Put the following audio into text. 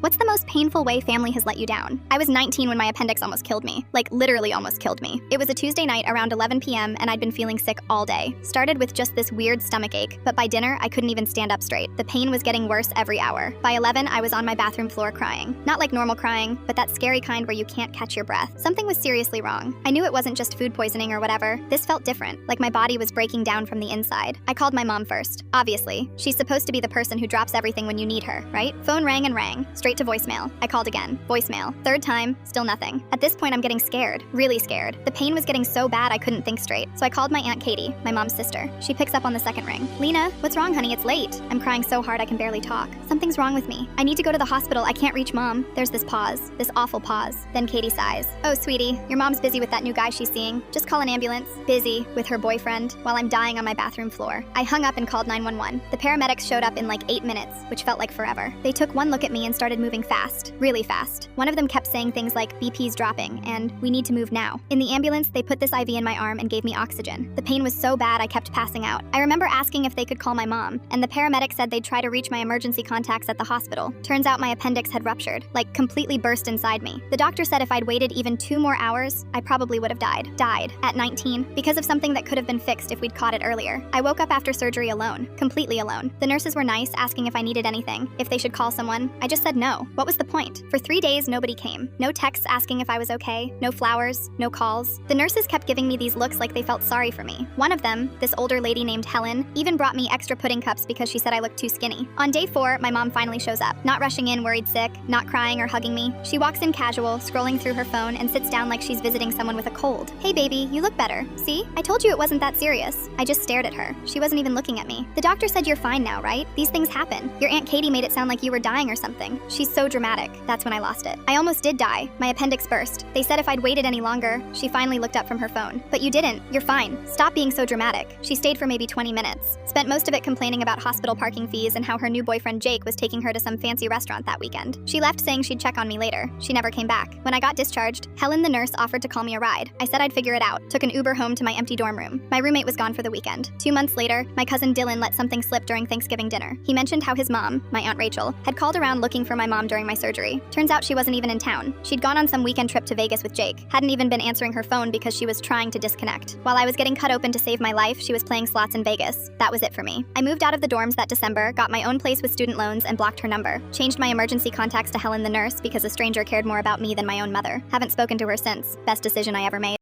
What's the most painful way family has let you down? I was 19 when my appendix almost killed me. Like, literally almost killed me. It was a Tuesday night around 11 p.m. and I'd been feeling sick all day. Started with just this weird stomach ache, but by dinner, I couldn't even stand up straight. The pain was getting worse every hour. By 11, I was on my bathroom floor crying. Not like normal crying, but that scary kind where you can't catch your breath. Something was seriously wrong. I knew it wasn't just food poisoning or whatever. This felt different, like my body was breaking down from the inside. I called my mom first. Obviously, she's supposed to be the person who drops everything when you need her, right? Phone rang and rang, straight to voicemail. I called again. Voicemail. Third time, still nothing. At this point, I'm getting scared. Really scared. The pain was getting so bad I couldn't think straight. So I called my Aunt Katie, my mom's sister. She picks up on the second ring. Lena, what's wrong, honey? It's late. I'm crying so hard I can barely talk. Something's wrong with me. I need to go to the hospital. I can't reach mom. There's this pause. This awful pause. Then Katie sighs. Oh, sweetie, your mom's busy with that new guy she's seeing. Just call an ambulance. Busy with her boyfriend while I'm dying on my bathroom floor. I hung up and called 911. The paramedics showed up in like 8 minutes, which felt like forever. They took one look at me and started moving fast. Really fast. One of them kept saying things like, BP's dropping, and we need to move now. In the ambulance, they put this IV in my arm and gave me oxygen. The pain was so bad I kept passing out. I remember asking if they could call my mom, and the paramedic said they'd try to reach my emergency contacts at the hospital. Turns out my appendix had ruptured, like completely burst inside me. The doctor said if I'd waited even 2 more hours, I probably would have died. Died at 19 because of something that could have been fixed if we'd caught it earlier. I woke up after surgery alone, completely alone. The nurses were nice, asking if I needed anything, if they should call someone. I just said no. What was the point? For 3 days, nobody came. No texts asking if I was okay, no flowers, no calls. The nurses kept giving me these looks like they felt sorry for me. One of them, this older lady named Helen, even brought me extra pudding cups because she said I looked too skinny. On day 4, my mom finally shows up, not rushing in worried sick, not crying or hugging me. She walks in casual, scrolling through her phone, and sits down like she's visiting someone with a cold. Hey baby, you look better. See? I told you it wasn't that serious. I just stared at her. She wasn't even looking at me. The doctor said you're fine now, right? These things happen. Your Aunt Katie made it sound like you were dying or something. She's so dramatic. That's when I lost it. I almost did die. My appendix burst. They said if I'd waited any longer. She finally looked up from her phone. But you didn't. You're fine. Stop being so dramatic. She stayed for maybe 20 minutes. Spent most of it complaining about hospital parking fees and how her new boyfriend Jake was taking her to some fancy restaurant that weekend. She left saying she'd check on me later. She never came back. When I got discharged, Helen the nurse offered to call me a ride. I said I'd figure it out. Took an Uber home to my empty dorm room. My roommate was gone for the weekend. 2 months later, my cousin Dylan let something slip during Thanksgiving dinner. He mentioned how his mom, my Aunt Rachel, had called around looking for my mom during my surgery. Turns out she wasn't even in town. She'd gone on some weekend trip to Vegas with Jake. Hadn't even been answering her phone because she was trying to disconnect. While I was getting cut open to save my life, she was playing slots in Vegas. That was it for me. I moved out of the dorms that December, got my own place with student loans, and blocked her number. Changed my emergency contacts to Helen the nurse because a stranger cared more about me than my own mother. Haven't spoken to her since. Best decision I ever made.